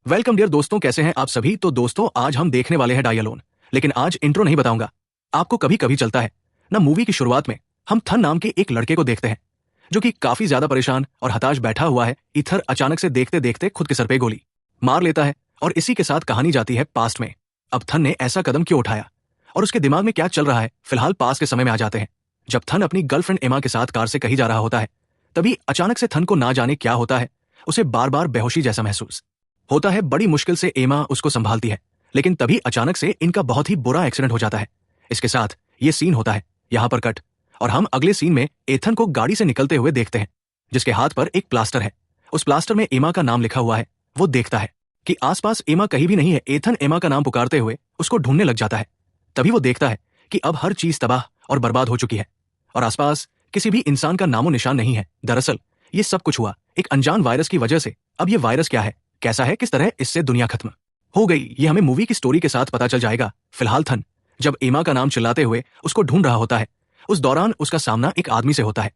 Welcome dear दोस्तों, कैसे हैं आप सभी। तो दोस्तों आज हम देखने वाले हैं डाई अलोन। लेकिन आज इंट्रो नहीं बताऊंगा। आपको कभी कभी चलता है ना, मूवी की शुरुआत में हम थन नाम के एक लड़के को देखते हैं जो कि काफी ज्यादा परेशान और हताश बैठा हुआ है। इथर अचानक से देखते देखते खुद के सर पे गोली मार लेता है और इसी के साथ कहानी जाती है पास्ट में। अब थन ने ऐसा कदम क्यों उठाया और उसके दिमाग में क्या चल रहा है। फिलहाल पास्ट के समय में आ जाते हैं जब थन अपनी गर्लफ्रेंड एमा के साथ कार से कहीं जा रहा होता है। तभी अचानक से थन को ना जाने क्या होता है, उसे बार बार बेहोशी जैसा महसूस होता है। बड़ी मुश्किल से एमा उसको संभालती है, लेकिन तभी अचानक से इनका बहुत ही बुरा एक्सीडेंट हो जाता है। इसके साथ ये सीन होता है, यहाँ पर कट, और हम अगले सीन में एथन को गाड़ी से निकलते हुए देखते हैं जिसके हाथ पर एक प्लास्टर है। उस प्लास्टर में एमा का नाम लिखा हुआ है। वो देखता है कि आसपास एमा कहीं भी नहीं है। एथन एमा का नाम पुकारते हुए उसको ढूंढने लग जाता है। तभी वो देखता है कि अब हर चीज तबाह और बर्बाद हो चुकी है और आसपास किसी भी इंसान का नामो निशान नहीं है। दरअसल ये सब कुछ हुआ एक अनजान वायरस की वजह से। अब ये वायरस क्या है, कैसा है, किस तरह इससे दुनिया खत्म हो गई, ये हमें मूवी की स्टोरी के साथ पता चल जाएगा। फिलहाल थन जब एमा का नाम चिल्लाते हुए उसको ढूंढ रहा होता है, उस दौरान उसका सामना एक आदमी से होता है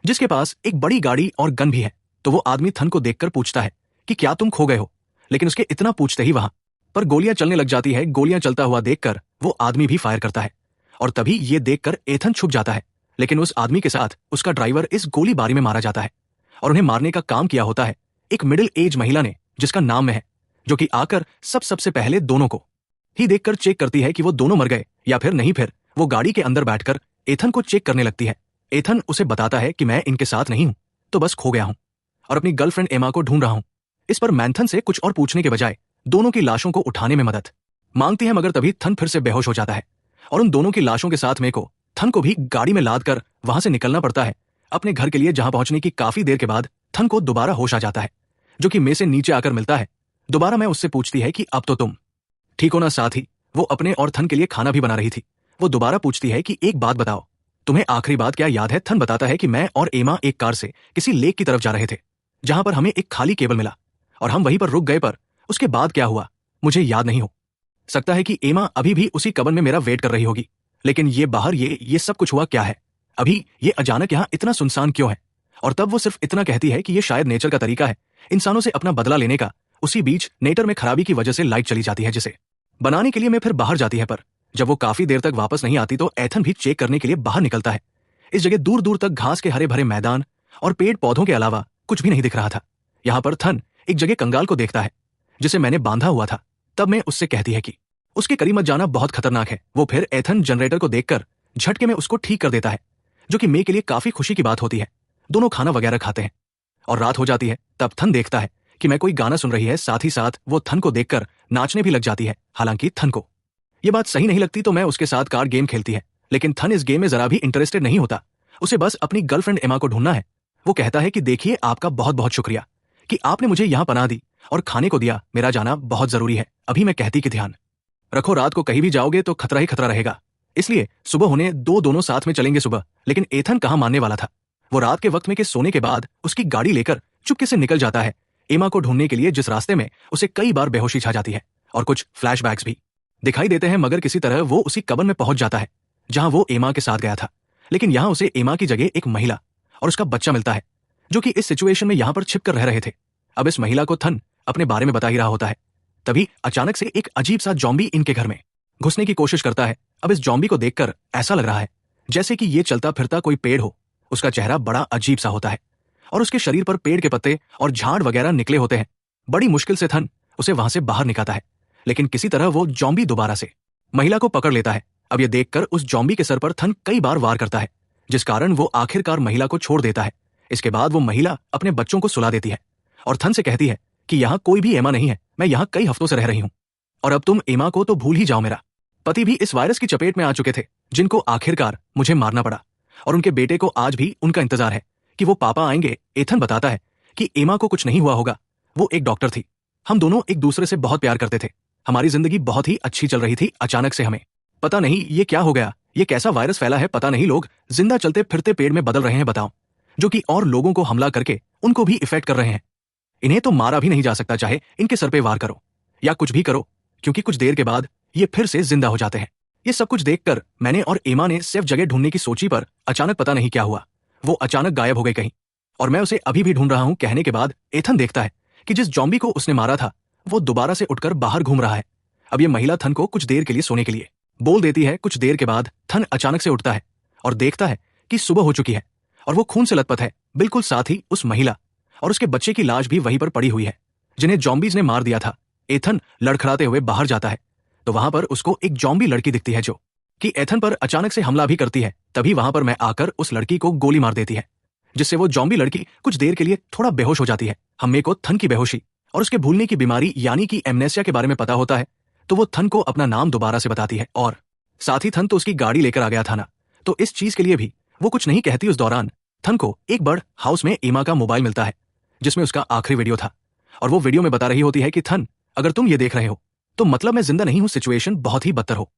जिसके पास एक बड़ी गाड़ी और गन भी है। तो वो आदमी थन को देखकर पूछता है कि क्या तुम खो गए हो। लेकिन उसके इतना पूछते ही वहां पर गोलियां चलने लग जाती है। गोलियां चलता हुआ देखकर वो आदमी भी फायर करता है और तभी ये देखकर एथन छुप जाता है। लेकिन उस आदमी के साथ उसका ड्राइवर इस गोलीबारी में मारा जाता है और उन्हें मारने का काम किया होता है एक मिडिल एज महिला ने जिसका नाम में है, जो कि आकर सबसे पहले दोनों को ही देखकर चेक करती है कि वो दोनों मर गए या फिर नहीं। फिर वो गाड़ी के अंदर बैठकर एथन को चेक करने लगती है। एथन उसे बताता है कि मैं इनके साथ नहीं हूं, तो बस खो गया हूं और अपनी गर्लफ्रेंड एमा को ढूंढ रहा हूं। इस पर मैंथन से कुछ और पूछने के बजाय दोनों की लाशों को उठाने में मदद मांगती है, मगर तभी थन फिर से बेहोश हो जाता है और उन दोनों की लाशों के साथ में को थन को भी गाड़ी में लाद कर वहां से निकलना पड़ता है अपने घर के लिए, जहां पहुंचने की काफी देर के बाद थन को दोबारा होश आ जाता है, जो कि मे से नीचे आकर मिलता है। दोबारा मैं उससे पूछती है कि अब तो तुम ठीक हो ना। साथ ही वो अपने और थन के लिए खाना भी बना रही थी। वो दोबारा पूछती है कि एक बात बताओ, तुम्हें आखिरी बात क्या याद है। थन बताता है कि मैं और एमा एक कार से किसी लेक की तरफ जा रहे थे जहां पर हमें एक खाली केबल मिला और हम वहीं पर रुक गए, पर उसके बाद क्या हुआ मुझे याद नहीं हो सकता है कि एमा अभी भी उसी कबन में मेरा वेट कर रही होगी। लेकिन ये बाहर ये सब कुछ हुआ क्या है, अभी ये अचानक यहाँ इतना सुनसान क्यों है। और तब वो सिर्फ इतना कहती है कि ये शायद नेचर का तरीका है इंसानों से अपना बदला लेने का। उसी बीच नेटर में खराबी की वजह से लाइट चली जाती है जिसे बनाने के लिए मैं फिर बाहर जाती है, पर जब वो काफी देर तक वापस नहीं आती तो एथन भी चेक करने के लिए बाहर निकलता है। इस जगह दूर दूर तक घास के हरे भरे मैदान और पेड़ पौधों के अलावा कुछ भी नहीं दिख रहा था। यहाँ पर थन एक जगह कंगाल को देखता है जिसे मैंने बांधा हुआ था। तब मैं उससे कहती है कि उसके करीब मत जाना, बहुत खतरनाक है। वो फिर एथन जनरेटर को देखकर झटके में उसको ठीक कर देता है, जो कि मे के लिए काफी खुशी की बात होती है। दोनों खाना वगैरह खाते हैं और रात हो जाती है। तब थन देखता है कि मैं कोई गाना सुन रही है, साथ ही साथ वो थन को देखकर नाचने भी लग जाती है। हालांकि थन को ये बात सही नहीं लगती तो मैं उसके साथ कार्ड गेम खेलती है, लेकिन थन इस गेम में जरा भी इंटरेस्टेड नहीं होता। उसे बस अपनी गर्लफ्रेंड एमा को ढूंढना है। वो कहता है कि देखिए, आपका बहुत बहुत शुक्रिया कि आपने मुझे यहाँ पनाह दी और खाने को दिया। मेरा जाना बहुत जरूरी है। अभी मैं कहती कि ध्यान रखो, रात को कहीं भी जाओगे तो खतरा ही खतरा रहेगा, इसलिए सुबह होने दोनों साथ में चलेंगे सुबह। लेकिन एथन कहाँ मानने वाला था। वो रात के वक्त में के सोने के बाद उसकी गाड़ी लेकर चुपके से निकल जाता है एमा को ढूंढने के लिए, जिस रास्ते में उसे कई बार बेहोशी छा जाती है और कुछ फ्लैशबैक्स भी दिखाई देते हैं। मगर किसी तरह वो उसी कब्र में पहुंच जाता है जहां वो एमा के साथ गया था। लेकिन यहां उसे एमा की जगह एक महिला और उसका बच्चा मिलता है, जो कि इस सिचुएशन में यहां पर छिप कर रह रहे थे। अब इस महिला को थन अपने बारे में बता ही रहा होता है। तभी अचानक से एक अजीब सा जॉम्बी इनके घर में घुसने की कोशिश करता है। अब इस जॉम्बी को देखकर ऐसा लग रहा है जैसे कि ये चलता फिरता कोई पेड़ हो। उसका चेहरा बड़ा अजीब सा होता है और उसके शरीर पर पेड़ के पत्ते और झाड़ वगैरह निकले होते हैं। बड़ी मुश्किल से थन उसे वहां से बाहर निकालता है, लेकिन किसी तरह वो जॉम्बी दोबारा से महिला को पकड़ लेता है। अब ये देखकर उस जॉम्बी के सर पर थन कई बार वार करता है, जिस कारण वो आखिरकार महिला को छोड़ देता है। इसके बाद वो महिला अपने बच्चों को सुला देती है और थन से कहती है कि यहाँ कोई भी एमा नहीं है, मैं यहाँ कई हफ्तों से रह रही हूँ और अब तुम एमा को तो भूल ही जाओ। मेरा पति भी इस वायरस की चपेट में आ चुके थे, जिनको आखिरकार मुझे मारना पड़ा और उनके बेटे को आज भी उनका इंतजार है कि वो पापा आएंगे। एथन बताता है कि एमा को कुछ नहीं हुआ होगा, वो एक डॉक्टर थी। हम दोनों एक दूसरे से बहुत प्यार करते थे, हमारी जिंदगी बहुत ही अच्छी चल रही थी। अचानक से हमें पता नहीं ये क्या हो गया, ये कैसा वायरस फैला है पता नहीं। लोग जिंदा चलते फिरते पेड़ में बदल रहे हैं बताओ, जो कि और लोगों को हमला करके उनको भी इफेक्ट कर रहे हैं। इन्हें तो मारा भी नहीं जा सकता, चाहे इनके सर पे वार करो या कुछ भी करो, क्योंकि कुछ देर के बाद ये फिर से जिंदा हो जाते हैं। ये सब कुछ देखकर मैंने और एमा ने सेफ जगह ढूंढने की सोची, पर अचानक पता नहीं क्या हुआ, वो अचानक गायब हो गई कहीं और मैं उसे अभी भी ढूंढ रहा हूं। कहने के बाद एथन देखता है कि जिस जॉम्बी को उसने मारा था वो दोबारा से उठकर बाहर घूम रहा है। अब ये महिला थन को कुछ देर के लिए सोने के लिए बोल देती है। कुछ देर के बाद थन अचानक से उठता है और देखता है कि सुबह हो चुकी है और वो खून से लथपथ है। बिल्कुल साथ ही उस महिला और उसके बच्चे की लाश भी वहीं पर पड़ी हुई है, जिन्हें जॉम्बीज ने मार दिया था। एथन लड़खड़ाते हुए बाहर जाता है तो वहां पर उसको एक जॉम्बी लड़की दिखती है जो कि एथन पर अचानक से हमला भी करती है। तभी वहां पर मैं आकर उस लड़की को गोली मार देती है, जिससे वो जॉम्बी लड़की कुछ देर के लिए थोड़ा बेहोश हो जाती है। हमें को थन की बेहोशी और उसके भूलने की बीमारी यानी कि एमनेसिया के बारे में पता होता है, तो वो थन को अपना नाम दोबारा से बताती है और साथ ही थन तो उसकी गाड़ी लेकर आ गया था ना, तो इस चीज के लिए भी वो कुछ नहीं कहती। उस दौरान थन को एक बर्ड हाउस में एमा का मोबाइल मिलता है, जिसमें उसका आखिरी वीडियो था और वो वीडियो में बता रही होती है कि थन, अगर तुम ये देख रहे हो तो मतलब मैं जिंदा नहीं हूं, सिचुएशन बहुत ही बदतर हो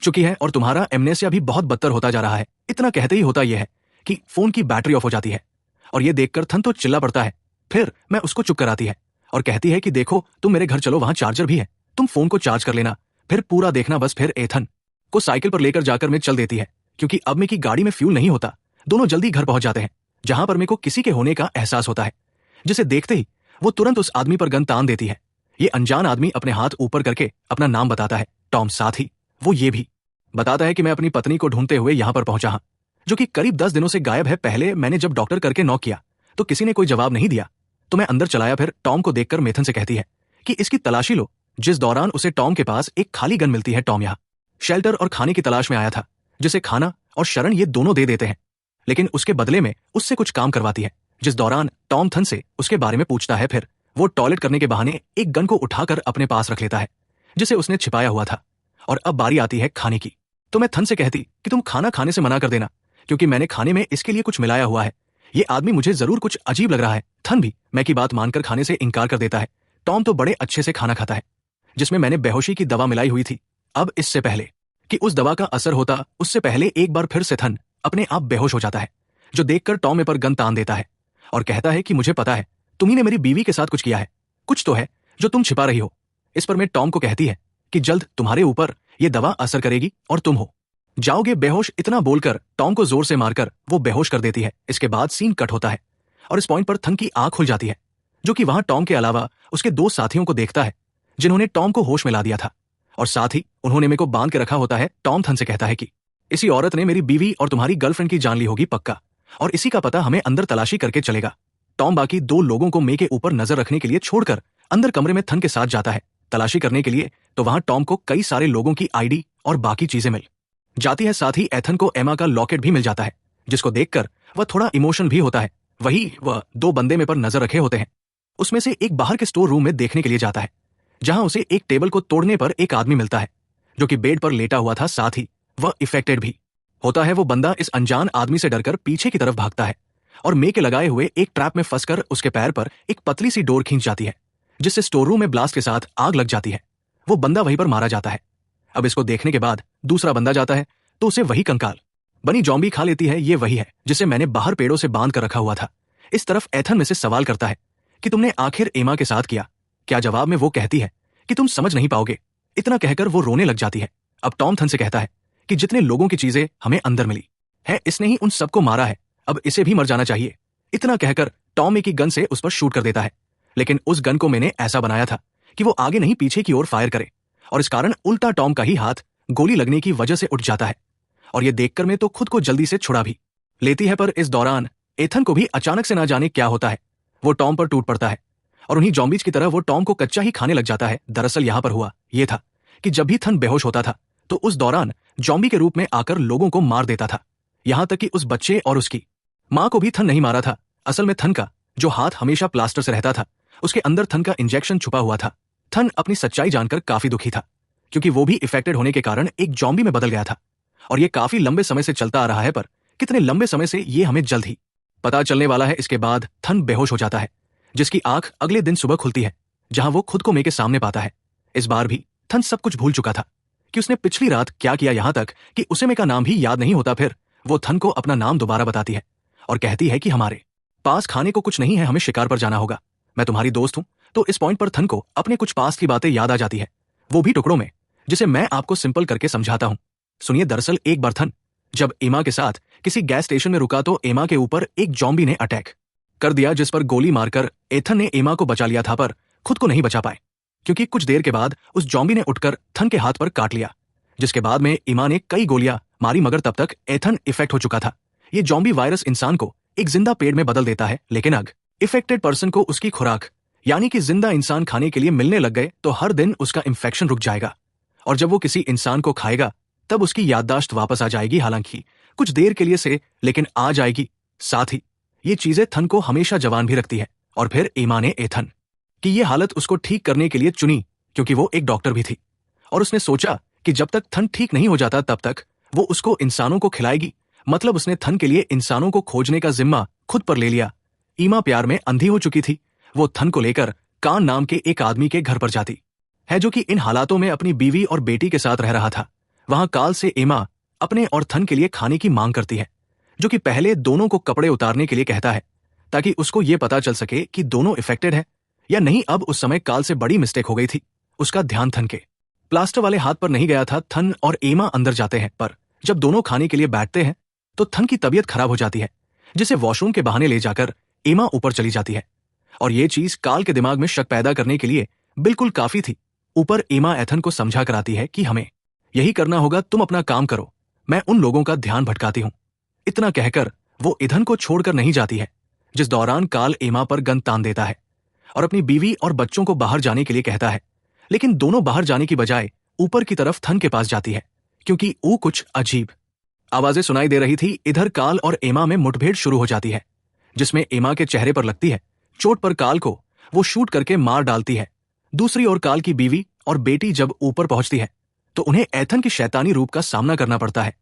चुकी है और तुम्हारा एमनेसिया भी बहुत बदतर होता जा रहा है। इतना कहते ही होता यह है कि फोन की बैटरी ऑफ हो जाती है और ये देखकर थन तो चिल्ला पड़ता है। फिर मैं उसको चुप कराती है और कहती है कि देखो तुम मेरे घर चलो, वहां चार्जर भी है, तुम फोन को चार्ज कर लेना, फिर पूरा देखना बस। फिर एथन को साइकिल पर लेकर जाकर मैं चल देती है, क्योंकि अब मैं की गाड़ी में फ्यूल नहीं होता। दोनों जल्दी घर पहुंच जाते हैं, जहां पर मेरे को किसी के होने का एहसास होता है, जिसे देखते ही वो तुरंत उस आदमी पर गन तान देती है। ये अनजान आदमी अपने हाथ ऊपर करके अपना नाम बताता है, टॉम। साथ ही वो ये भी बताता है कि मैं अपनी पत्नी को ढूंढते हुए यहां पर पहुंचा हूं, जो कि करीब 10 दिनों से गायब है। पहले मैंने जब डॉक्टर करके नॉक किया तो किसी ने कोई जवाब नहीं दिया, तो मैं अंदर चलाया। फिर टॉम को देखकर मेथन से कहती है कि इसकी तलाशी लो, जिस दौरान उसे टॉम के पास एक खाली गन मिलती है। टॉम यहाँ शेल्टर और खाने की तलाश में आया था, जिसे खाना और शरण ये दोनों दे देते हैं, लेकिन उसके बदले में उससे कुछ काम करवाती है। जिस दौरान टॉम थन से उसके बारे में पूछता है, फिर वो टॉयलेट करने के बहाने एक गन को उठाकर अपने पास रख लेता है, जिसे उसने छिपाया हुआ था। और अब बारी आती है खाने की, तो मैं थन से कहती कि तुम खाना खाने से मना कर देना, क्योंकि मैंने खाने में इसके लिए कुछ मिलाया हुआ है। ये आदमी मुझे जरूर कुछ अजीब लग रहा है। थन भी मैं की बात मानकर खाने से इनकार कर देता है। टॉम तो बड़े अच्छे से खाना खाता है, जिसमें मैंने बेहोशी की दवा मिलाई हुई थी। अब इससे पहले कि उस दवा का असर होता, उससे पहले एक बार फिर से थन अपने आप बेहोश हो जाता है, जो देखकर टॉम में पर गन तान देता है और कहता है कि मुझे पता है तुम्ही ने मेरी बीवी के साथ कुछ किया है, कुछ तो है जो तुम छिपा रही हो। इस पर मैं टॉम को कहती है कि जल्द तुम्हारे ऊपर ये दवा असर करेगी और तुम हो जाओगे बेहोश। इतना बोलकर टॉम को जोर से मारकर वो बेहोश कर देती है। इसके बाद सीन कट होता है और इस पॉइंट पर थन की आंख खुल जाती है, जो कि वहां टॉम के अलावा उसके 2 साथियों को देखता है, जिन्होंने टॉम को होश में ला दिया था और साथ ही उन्होंने मेरे को बांध के रखा होता है। टॉम थन से कहता है कि इसी औरत ने मेरी बीवी और तुम्हारी गर्लफ्रेंड की जान ली होगी पक्का, और इसी का पता हमें अंदर तलाशी करके चलेगा। टॉम बाकी 2 लोगों को मे के ऊपर नजर रखने के लिए छोड़कर अंदर कमरे में थन के साथ जाता है तलाशी करने के लिए। तो वहां टॉम को कई सारे लोगों की आईडी और बाकी चीजें मिल जाती है। साथ ही एथन को एमा का लॉकेट भी मिल जाता है, जिसको देखकर वह थोड़ा इमोशन भी होता है। वही वह 2 बंदे में पर नजर रखे होते हैं, उसमें से एक बाहर के स्टोर रूम में देखने के लिए जाता है, जहां उसे एक टेबल को तोड़ने पर एक आदमी मिलता है, जो कि बेड पर लेटा हुआ था। साथ ही वह इफेक्टेड भी होता है। वो बंदा इस अनजान आदमी से डरकर पीछे की तरफ भागता है और मे के लगाए हुए एक ट्रैप में फंसकर उसके पैर पर एक पतली सी डोर खींच जाती है, जिससे स्टोर रूम में ब्लास्ट के साथ आग लग जाती है। वो बंदा वहीं पर मारा जाता है। अब इसको देखने के बाद दूसरा बंदा जाता है तो उसे वही कंकाल बनी जॉम्बी खा लेती है। ये वही है जिसे मैंने बाहर पेड़ों से बांध कर रखा हुआ था। इस तरफ एथन में से सवाल करता है कि तुमने आखिर एमा के साथ किया क्या? जवाब में वो कहती है कि तुम समझ नहीं पाओगे। इतना कहकर वो रोने लग जाती है। अब टॉम थन से कहता है कि जितने लोगों की चीजें हमें अंदर मिली है, इसने ही उन सबको मारा है, अब इसे भी मर जाना चाहिए। इतना कहकर टॉम एक ही गन से उस पर शूट कर देता है, लेकिन उस गन को मैंने ऐसा बनाया था कि वो आगे नहीं पीछे की ओर फायर करे, और इस कारण उल्टा टॉम का ही हाथ गोली लगने की वजह से उठ जाता है। और ये देखकर मैं तो खुद को जल्दी से छुड़ा भी लेती है। पर इस दौरान एथन को भी अचानक से ना जाने क्या होता है, वो टॉम पर टूट पड़ता है और उन्हीं जॉम्बीज की तरह वो टॉम को कच्चा ही खाने लग जाता है। दरअसल यहां पर हुआ ये था कि जब भी थन बेहोश होता था तो उस दौरान जॉम्बी के रूप में आकर लोगों को मार देता था, यहां तक कि उस बच्चे और उसकी मां को भी थन नहीं मारा था। असल में थन का जो हाथ हमेशा प्लास्टर से रहता था, उसके अंदर थन का इंजेक्शन छुपा हुआ था। थन अपनी सच्चाई जानकर काफी दुखी था, क्योंकि वो भी इफेक्टेड होने के कारण एक जॉम्बी में बदल गया था, और ये काफी लंबे समय से चलता आ रहा है। पर कितने लंबे समय से ये हमें जल्द ही पता चलने वाला है। इसके बाद थन बेहोश हो जाता है, जिसकी आंख अगले दिन सुबह खुलती है, जहां वो खुद को मे के सामने पाता है। इस बार भी थन सब कुछ भूल चुका था कि उसने पिछली रात क्या किया, यहां तक कि उसे मे का नाम भी याद नहीं होता। फिर वो थन को अपना नाम दोबारा बताती है और कहती है कि हमारे पास खाने को कुछ नहीं है, हमें शिकार पर जाना होगा, मैं तुम्हारी दोस्त हूं। तो इस पॉइंट पर थन को अपने कुछ पास की बातें याद आ जाती है, वो भी टुकड़ों में, जिसे मैं आपको सिंपल करके समझाता हूं। सुनिए, दरअसल एक बार थन जब एमा के साथ किसी गैस स्टेशन में रुका तो एमा के ऊपर एक जॉम्बी ने अटैक कर दिया, जिस पर गोली मारकर एथन ने एमा को बचा लिया था, पर खुद को नहीं बचा पाए, क्योंकि कुछ देर के बाद उस जॉम्बी ने उठकर थन के हाथ पर काट लिया, जिसके बाद में ईमा ने कई गोलियां मारी, मगर तब तक एथन इफेक्ट हो चुका था। ये जॉम्बी वायरस इंसान को एक जिंदा पेड़ में बदल देता है, लेकिन अगर इफेक्टेड पर्सन को उसकी खुराक यानी कि जिंदा इंसान खाने के लिए मिलने लग गए तो हर दिन उसका इंफेक्शन रुक जाएगा, और जब वो किसी इंसान को खाएगा तब उसकी याददाश्त वापस आ जाएगी, हालांकि कुछ देर के लिए से, लेकिन आ जाएगी। साथ ही ये चीजें थन को हमेशा जवान भी रखती है। और फिर ईमा ने एथन की ये हालत उसको ठीक करने के लिए चुनी, क्योंकि वो एक डॉक्टर भी थी, और उसने सोचा कि जब तक थन ठीक नहीं हो जाता तब तक वो उसको इंसानों को खिलाएगी। मतलब उसने थन के लिए इंसानों को खोजने का जिम्मा खुद पर ले लिया। ईमा प्यार में अंधी हो चुकी थी। वो थन को लेकर कान नाम के एक आदमी के घर पर जाती है, जो कि इन हालातों में अपनी बीवी और बेटी के साथ रह रहा था। वहां काल से ईमा अपने और थन के लिए खाने की मांग करती है, जो कि पहले दोनों को कपड़े उतारने के लिए कहता है, ताकि उसको ये पता चल सके कि दोनों इफेक्टेड है या नहीं। अब उस समय काल से बड़ी मिस्टेक हो गई थी। उसका ध्यान थन के प्लास्टर वाले हाथ पर नहीं गया था। थन और ईमा अंदर जाते हैं, पर जब दोनों खाने के लिए बैठते हैं तो थन की तबीयत खराब हो जाती है, जिसे वॉशरूम के बहाने ले जाकर ईमा ऊपर चली जाती है। और ये चीज काल के दिमाग में शक पैदा करने के लिए बिल्कुल काफी थी। ऊपर ईमा एथन को समझा कराती है कि हमें यही करना होगा, तुम अपना काम करो, मैं उन लोगों का ध्यान भटकाती हूं। इतना कहकर वो ईथन को छोड़कर नहीं जाती है, जिस दौरान काल ईमा पर गन तान देता है और अपनी बीवी और बच्चों को बाहर जाने के लिए कहता है। लेकिन दोनों बाहर जाने की बजाय ऊपर की तरफ थन के पास जाती है, क्योंकि वो कुछ अजीब आवाजें सुनाई दे रही थी। इधर काल और ईमा में मुठभेड़ शुरू हो जाती है, जिसमें ईमा के चेहरे पर लगती है चोट, पर काल को वो शूट करके मार डालती है। दूसरी ओर काल की बीवी और बेटी जब ऊपर पहुंचती है तो उन्हें एथन के शैतानी रूप का सामना करना पड़ता है।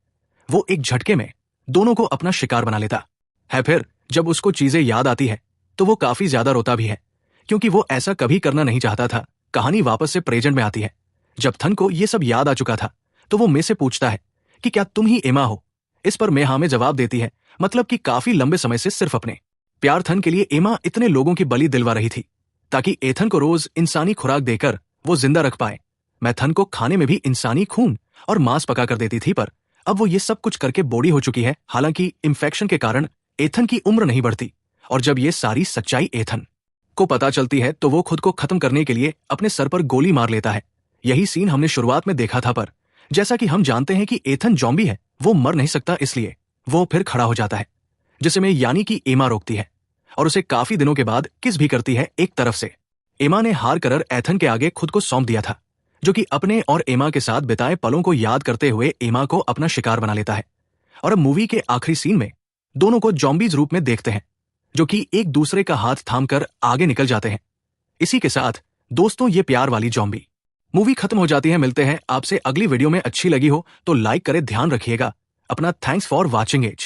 वो एक झटके में दोनों को अपना शिकार बना लेता है। फिर जब उसको चीजें याद आती है तो वो काफी ज्यादा रोता भी है, क्योंकि वो ऐसा कभी करना नहीं चाहता था। कहानी वापस से प्रेजेंट में आती है। जब थन को ये सब याद आ चुका था तो वो मे से पूछता है कि क्या तुम ही ईमा हो। इस पर मे हाँ में जवाब देती है, मतलब कि काफी लंबे समय से सिर्फ अपने प्यार थन के लिए ईमा इतने लोगों की बलि दिलवा रही थी, ताकि एथन को रोज इंसानी खुराक देकर वो जिंदा रख पाए। मैं थन को खाने में भी इंसानी खून और मांस पका कर देती थी, पर अब वो ये सब कुछ करके बॉडी हो चुकी है। हालांकि इन्फेक्शन के कारण एथन की उम्र नहीं बढ़ती, और जब ये सारी सच्चाई एथन को पता चलती है तो वो खुद को खत्म करने के लिए अपने सर पर गोली मार लेता है। यही सीन हमने शुरुआत में देखा था, पर जैसा कि हम जानते हैं कि एथन जॉम्बी है, वो मर नहीं सकता, इसलिए वो फिर खड़ा हो जाता है, जिसे में यानी कि ईमा रोकती है और उसे काफी दिनों के बाद किस भी करती है। एक तरफ से ईमा ने हार कर एथन के आगे खुद को सौंप दिया था, जो कि अपने और ईमा के साथ बिताए पलों को याद करते हुए ईमा को अपना शिकार बना लेता है। और अब मूवी के आखिरी सीन में दोनों को जॉम्बीज रूप में देखते हैं, जो कि एक दूसरे का हाथ थामकर आगे निकल जाते हैं। इसी के साथ दोस्तों ये प्यार वाली जॉम्बी मूवी खत्म हो जाती है। मिलते हैं आपसे अगली वीडियो में। अच्छी लगी हो तो लाइक करें, ध्यान रखिएगा अपना। Thanks for watching it.